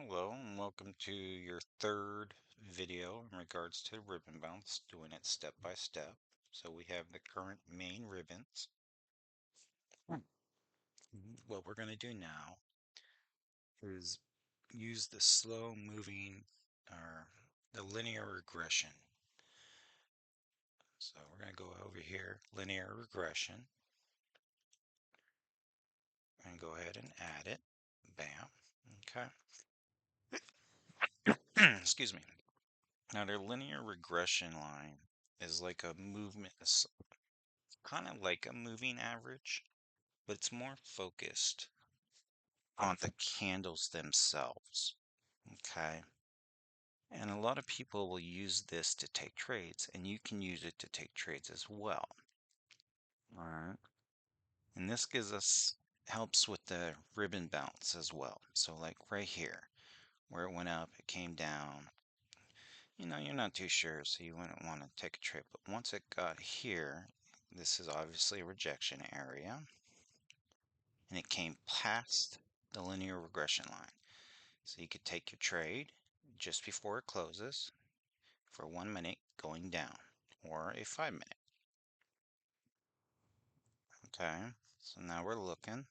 Hello and welcome to your third video in regards to ribbon bounce, doing it step by step. So we have the current main ribbons. What we're going to do now is use the slow moving or the linear regression. So we're going to go over here, linear regression, and go ahead and add it. Bam. Okay. Excuse me. Now the linear regression line is like a movement, kind of like a moving average, but it's more focused on the candles themselves. Okay. And a lot of people will use this to take trades, and you can use it to take trades as well. All right. And this gives us, helps with the ribbon bounce as well. So, like right here, where it went up, it came down. You're not too sure, so you wouldn't want to take a trade. But once it got here, this is obviously a rejection area, and it came past the linear regression line. So you could take your trade just before it closes for 1 minute going down, or a 5 minute. Okay, so now we're looking.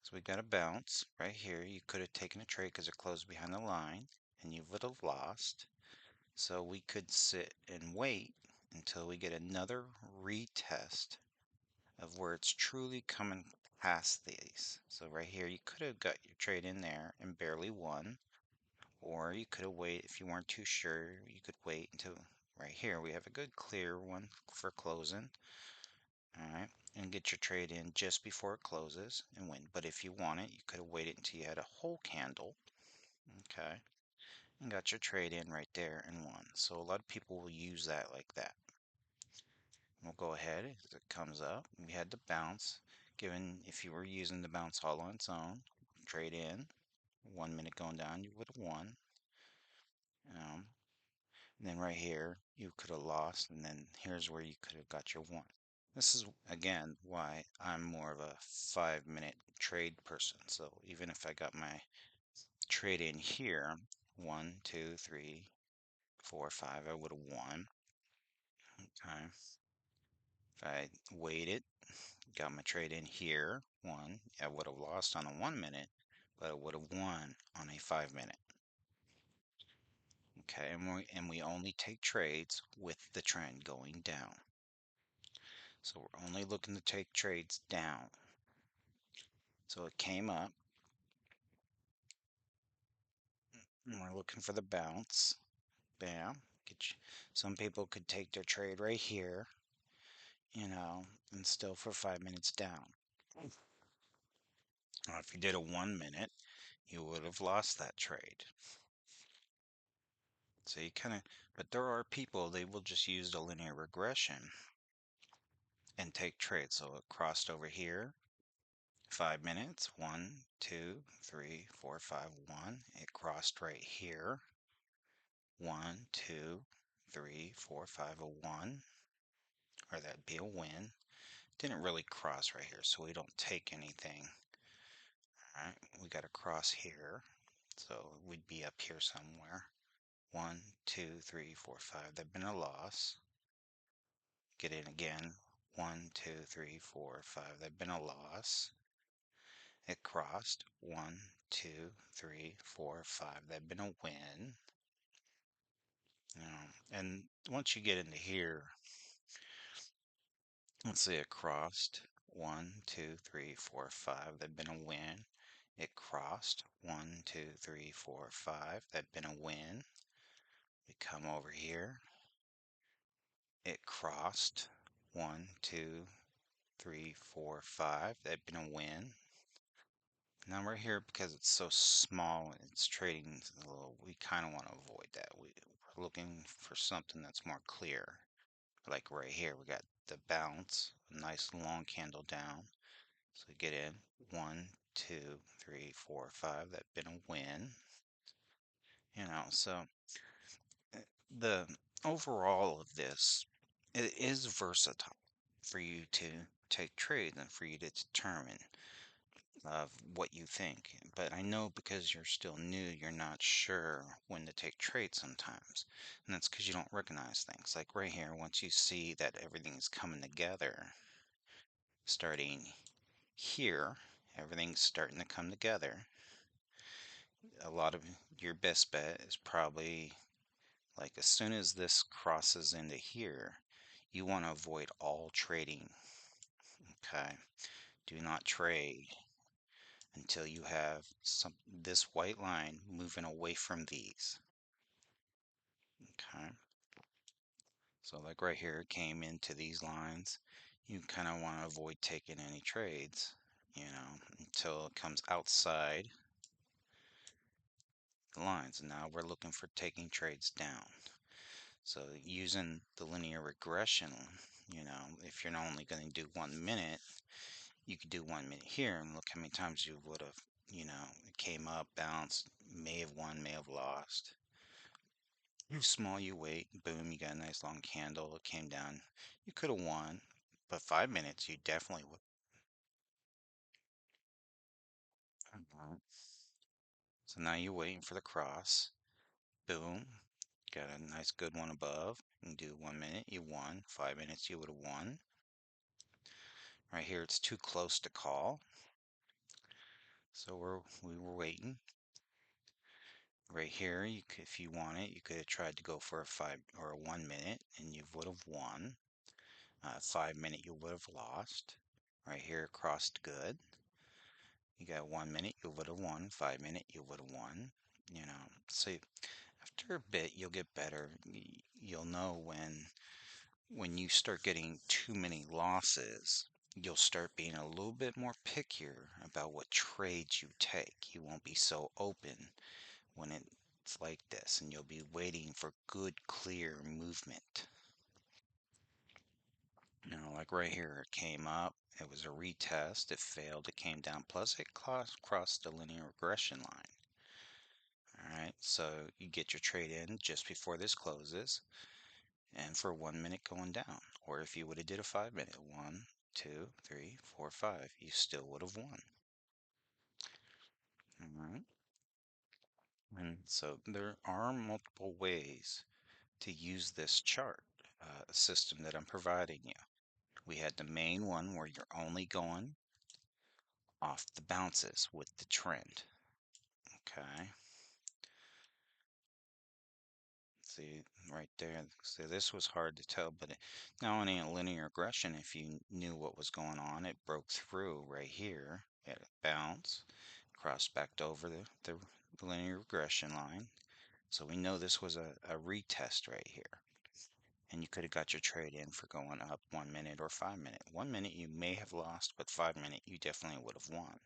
So we got a bounce right here. You could have taken a trade because it closed behind the line and you would have lost. So we could sit and wait until we get another retest of where it's truly coming past these. So right here, you could have got your trade in there and barely won. Or you could have waited, if you weren't too sure, you could wait until right here. We have a good clear one for closing. All right. And get your trade in just before it closes and win. But if you want it, you could have waited until you had a whole candle. Okay. And got your trade in right there and won. So a lot of people will use that like that. We'll go ahead as it comes up. We had the bounce. Given if you were using the bounce all on its own, trade in. 1 minute going down, you would have won. Um, And then right here, you could have lost, and then here's where you could have got your one. This is, again, why I'm more of a 5 minute trade person. So even if I got my trade in here, 1, 2, 3, 4, 5, I would have won. Okay. If I waited, got my trade in here, one, I would have lost on a 1 minute, but I would have won on a 5 minute. Okay, and we only take trades with the trend going down. So we're only looking to take trades down. So it came up, and we're looking for the bounce. Bam. Some people could take their trade right here, and still for 5 minutes down. Now, if you did a 1 minute, you would have lost that trade. So you kind of, but there are people, they will just use the linear regression and take trades. So it crossed over here, 5 minutes, 1, 2, 3, 4, 5, 1. It crossed right here, 1, 2, 3, 4, 5, a 1, or that'd be a win. Didn't really cross right here, so we don't take anything. All right, we got to cross here, so we'd be up here somewhere. 1, 2, 3, 4, 5. That'd been a loss. Get in again. 1, 2, 3, 4, 5. That'd been a loss. It crossed. 1, 2, 3, 4, 5. That'd been a win. And once you get into here, let's say it crossed 1, 2, 3, 4, 5. That'd been a win. It crossed 1, 2, 3, 4, 5. That'd been a win. We come over here. It crossed 1, 2, 3, 4, 5. That'd been a win. Now we're here because it's so small and it's trading a little. We kind of want to avoid that. We're looking for something that's more clear. Like right here, we got the bounce, a nice long candle down. So get in 1, 2, 3, 4, 5. That'd been a win. So the overall of this, it is versatile for you to take trades and for you to determine of what you think. But I know because you're still new, you're not sure when to take trades sometimes. And that's because you don't recognize things. Like right here, once you see that everything's coming together, starting here, everything's starting to come together. A lot of your best bet is probably like as soon as this crosses into here, you want to avoid all trading. Okay. Do not trade until you have this white line moving away from these. Okay. So like right here, it came into these lines. You kind of want to avoid taking any trades, until it comes outside the lines. And now we're looking for taking trades down. So using the linear regression, if you're only going to do 1 minute, you could do 1 minute here and look how many times you would have, it came up, bounced, may have won, may have lost. You small, you wait, boom, you got a nice long candle. It came down. You could have won, but 5 minutes, you definitely would. Mhm. So now you're waiting for the cross. Boom, got a nice good one above. You can do 1 minute, you won. 5 minutes, you would have won. Right here, it's too close to call. So we were waiting. Right here, if you want it, you could have tried to go for a 1 minute, and you would have won. 5 minute, you would have lost. Right here, crossed good. You got 1 minute, you would have won. 5 minute, you would have won. So after a bit, you'll get better. You'll know when you start getting too many losses, you'll start being a little bit more pickier about what trades you take. You won't be so open when it's like this, and you'll be waiting for good, clear movement. Like right here, it came up, it was a retest, it failed, it came down, plus it crossed the linear regression line. All right, so you get your trade in just before this closes, and for 1 minute going down. Or if you would have did a 5 minute, 1, 2, 3, 4, 5, you still would have won. All right, and so there are multiple ways to use this chart system that I'm providing you. We had the main one where you're only going off the bounces with the trend. Okay. See right there. So this was hard to tell, but now in a linear regression, if you knew what was going on, it broke through right here. It bounced, crossed back over the linear regression line. So we know this was a retest right here. And you could have got your trade in for going up 1 minute or 5 minute. 1 minute you may have lost, but 5 minute you definitely would have won.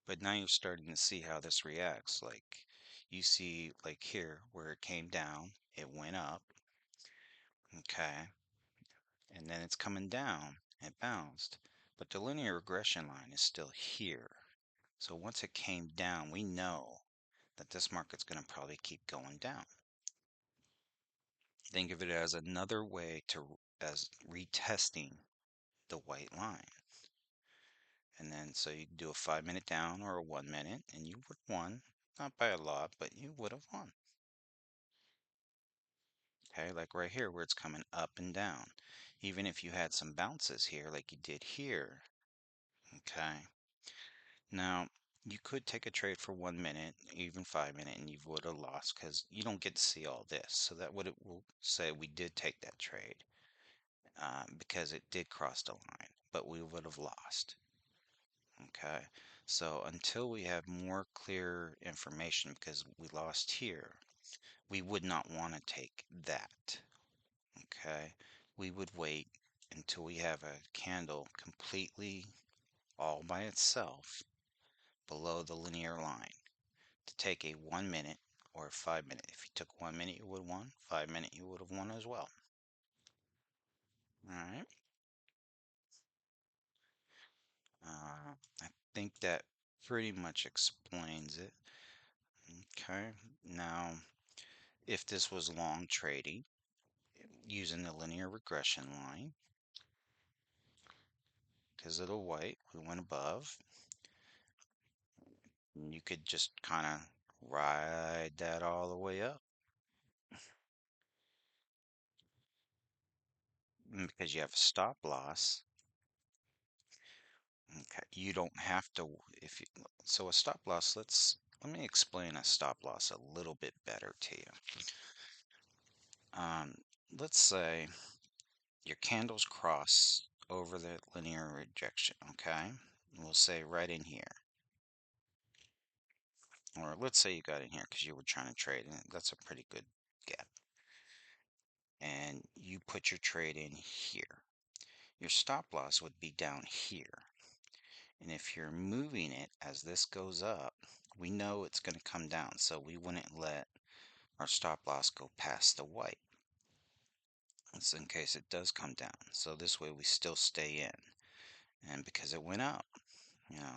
But now you're starting to see how this reacts. Like you see, like here where it came down, it went up, okay, and then it's coming down, it bounced, but the linear regression line is still here. So once it came down, we know that this market's going to probably keep going down. Think of it as another way as retesting the white line. And then so you can do a 5 minute down or a 1 minute, and you would have won. Not by a lot, but you would have won. Okay, like right here where it's coming up and down. Even if you had some bounces here like you did here, okay. Now, you could take a trade for 1 minute, even 5 minute, and you would have lost because you don't get to see all this. So that would it will say we did take that trade because it did cross the line, but we would have lost. Okay, so until we have more clear information because we lost here, we would not want to take that. Okay, we would wait until we have a candle completely all by itself below the linear line to take a 1 minute or a 5 minute. If you took 1 minute, you would have won. 5 minute, you would have won as well. All right. I think that pretty much explains it. Okay. Now, if this was long trading, using the linear regression line. Because of the white, we went above. And you could just kind of ride that all the way up. And because you have a stop loss, okay, you don't have to, if you, so a stop loss, let me explain a stop loss a little bit better to you. Um, let's say your candles cross over the linear rejection, okay? We'll say right in here. Or let's say you got in here because you were trying to trade, and that's a pretty good gap. And you put your trade in here. Your stop loss would be down here. And if you're moving it as this goes up, we know it's going to come down, so we wouldn't let our stop loss go past the white. That's in case it does come down. So this way we still stay in. And because it went up,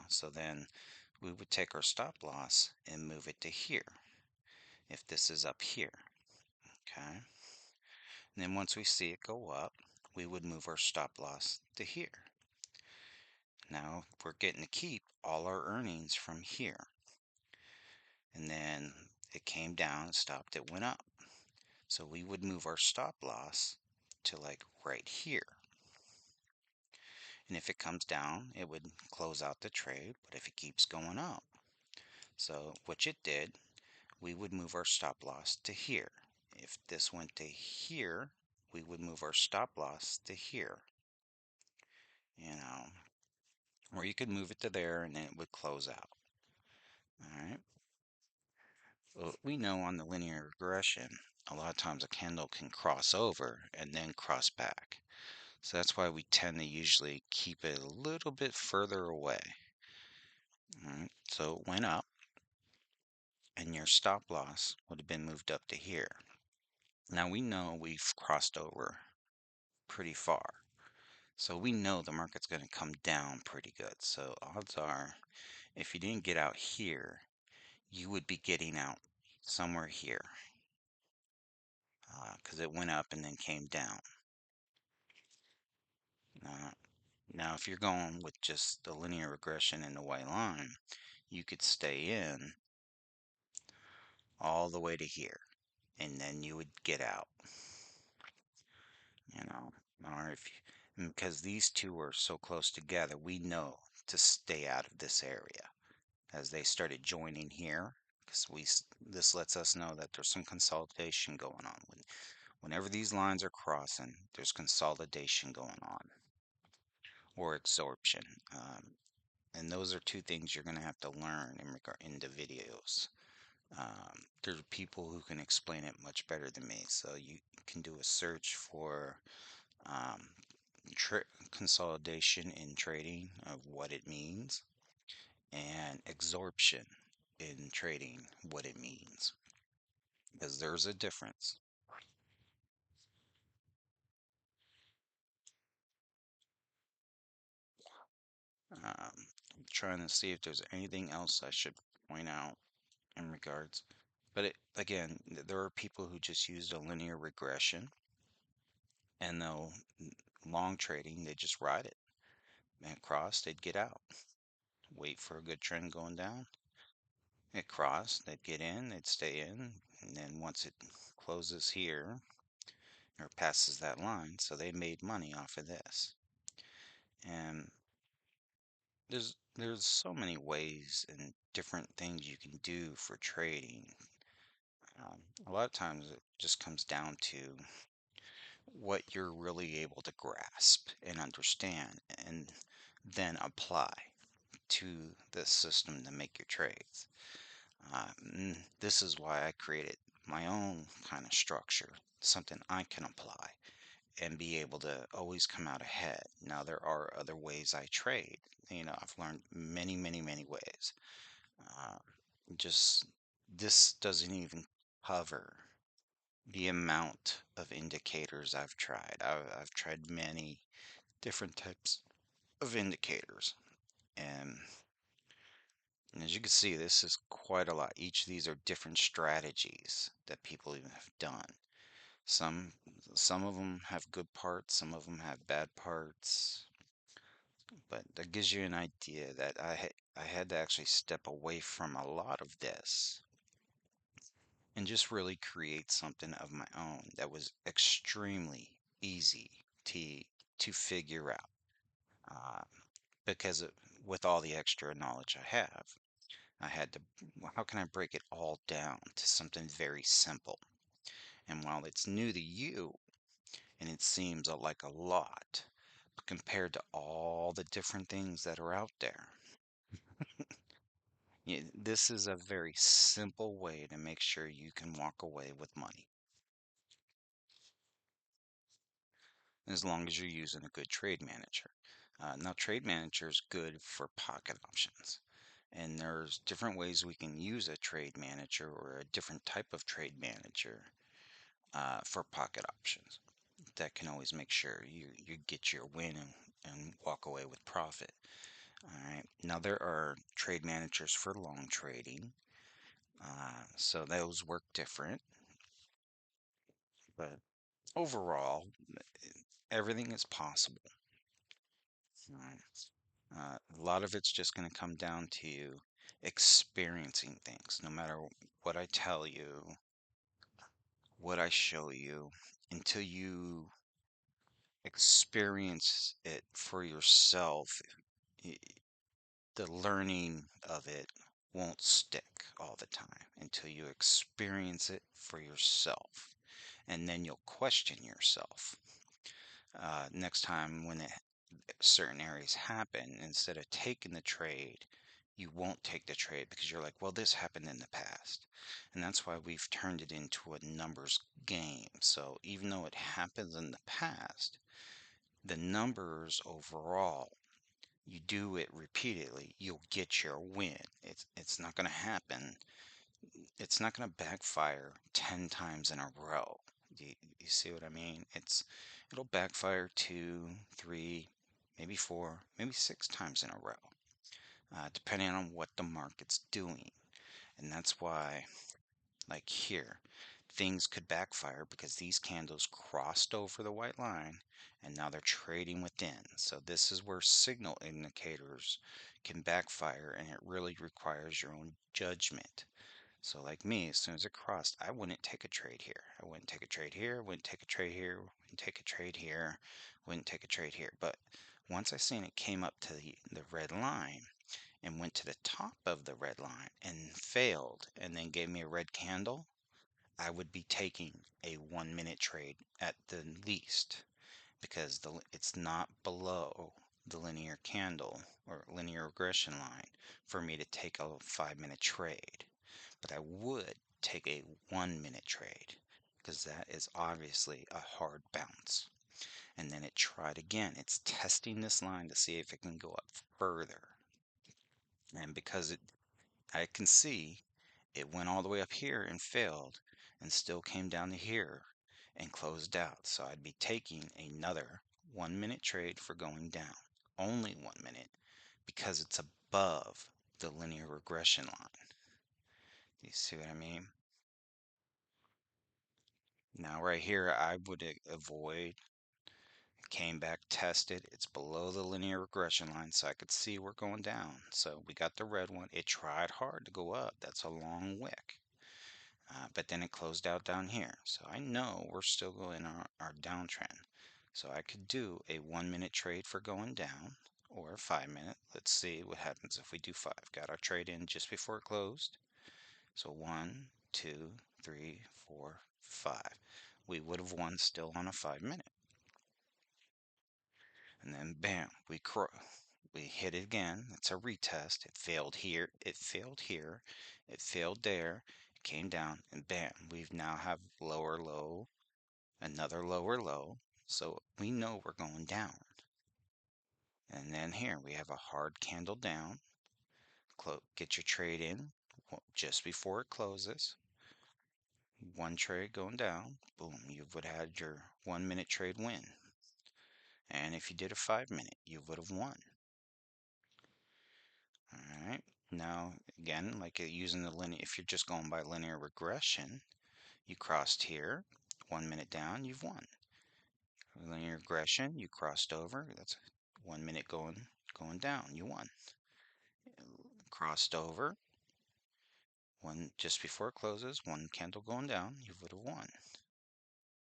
so then we would take our stop loss and move it to here. If this is up here, okay? And then once we see it go up, we would move our stop loss to here. Now we're getting to keep all our earnings from here. And then it came down, stopped, it went up. So we would move our stop loss to like right here. And if it comes down, it would close out the trade, but if it keeps going up, so which it did, we would move our stop loss to here. If this went to here, we would move our stop loss to here. Or you could move it to there and then it would close out. All right. Well, we know on the linear regression, a lot of times a candle can cross over and then cross back. So that's why we tend to usually keep it a little bit further away. All right. So it went up and your stop loss would have been moved up to here. Now we know we've crossed over pretty far. So we know the market's going to come down pretty good. So odds are, if you didn't get out here, you would be getting out somewhere here because it went up and then came down. Uh, Now, if you're going with just the linear regression and the white line, you could stay in all the way to here, and then you would get out, you know, or if you, because these two are so close together, we know to stay out of this area as they started joining here, because this lets us know that there's some consolidation going on. Whenever these lines are crossing, there's consolidation going on or absorption. And those are two things you're going to have to learn in the videos. There's people who can explain it much better than me. So you can do a search for um, consolidation in trading of what it means and absorption in trading what it means because there's a difference. I'm trying to see if there's anything else I should point out in regards. But again, there are people who just use a linear regression and they'll long trading, they just ride it and cross, they'd get out, wait for a good trend going down. It crossed, they'd get in, they'd stay in, and then once it closes here or passes that line, so they made money off of this. And there's so many ways and different things you can do for trading. A lot of times it just comes down to what you're really able to grasp and understand and then apply to the system to make your trades. This is why I created my own kind of structure, something I can apply and be able to always come out ahead. Now, there are other ways I trade. I've learned many, many, many ways. Uh, just this doesn't even cover the amount of indicators I've tried. I've tried many different types of indicators. And as you can see, this is quite a lot. Each of these are different strategies that people even have done. Some some of them have good parts, some of them have bad parts, but that gives you an idea that I had to actually step away from a lot of this and just really create something of my own that was extremely easy to to figure out. Uh, because with all the extra knowledge I have, I had to, well, how can I break it all down to something very simple? And while it's new to you and it seems like a lot, but compared to all the different things that are out there, this is a very simple way to make sure you can walk away with money, as long as you're using a good trade manager. Now, trade manager is good for pocket options. And there's different ways we can use a trade manager or a different type of trade manager for pocket options. That can always make sure you get your win and walk away with profit. All right. Now there are trade managers for long trading, so those work different. But overall, everything is possible. All right. A lot of it's just going to come down to you experiencing things. No matter what I tell you, what I show you, until you experience it for yourself, y- the learning of it won't stick all the time until you experience it for yourself. And then you'll question yourself. Next time when certain areas happen, instead of taking the trade, you won't take the trade because you're like, well, this happened in the past. And that's why we've turned it into a numbers game. So even though it happens in the past, the numbers overall, you do it repeatedly, you'll get your win. It's not going to happen. It's not going to backfire 10 times in a row. You see what I mean? It'll backfire two, three, maybe four, maybe six times in a row, depending on what the market's doing. And that's why, like here, things could backfire because these candles crossed over the white line and now they're trading within. So this is where signal indicators can backfire and it really requires your own judgment. So like me, as soon as it crossed, I wouldn't take a trade here. I wouldn't take a trade here, wouldn't take a trade here, wouldn't take a trade here, wouldn't take a trade here. But once I seen it came up to the red line and went to the top of the red line and failed and then gave me a red candle, I would be taking a 1 minute trade at the least because it's not below the linear candle or linear regression line for me to take a 5 minute trade. But I would take a 1 minute trade because that is obviously a hard bounce. And then it tried again. It's testing this line to see if it can go up further. And because I can see it went all the way up here and failed and still came down to here and closed out. So I'd be taking another 1 minute trade for going down. Only 1 minute because it's above the linear regression line. Do you see what I mean? Now right here, I would avoid, came back, tested. It's below the linear regression line, so I could see we're going down. So we got the red one. It tried hard to go up. That's a long wick. But then it closed out down here. So I know we're still going our downtrend. So I could do a 1 minute trade for going down or a 5 minute. Let's see what happens if we do five. Got our trade in just before it closed. So one, two, three, four, five. We would have won still on a 5 minute. And then bam, we hit it again. It's a retest. It failed here. It failed here. It failed there. It came down and bam, we've now have lower low, another lower low. So we know we're going down. And then here we have a hard candle down. Get your trade in just before it closes. One trade going down. Boom, you would have had your 1 minute trade win. And if you did a 5 minute, you would have won. All right. Now, again, like using the linear, if you're just going by linear regression, you crossed here. 1 minute down, you've won. Linear regression, you crossed over. That's 1 minute going down. You won. Crossed over. One just before it closes, one candle going down, you would have won.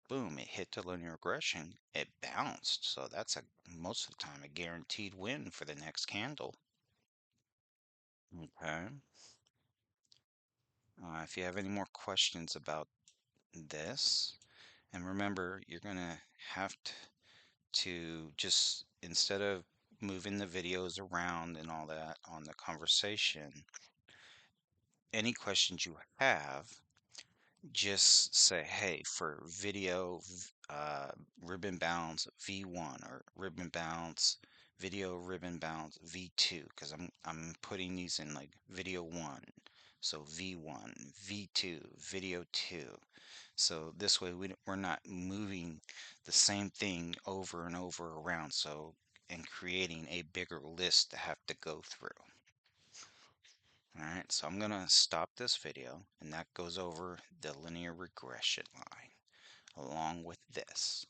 Boom, it hit the linear regression. It bounced. So that's most of the time a guaranteed win for the next candle. Okay. If you have any more questions about this, and remember, you're gonna have to just, instead of moving the videos around and all that on the conversation, any questions you have, just say, hey, for video, ribbon bounds V1 or ribbon bounds, video ribbon bounds V2, because I'm putting these in like video 1. So V1, V2, video 2. So this way we're not moving the same thing over and over around, so and creating a bigger list to have to go through. All right, so I'm gonna stop this video, and that goes over the linear regression line along with this.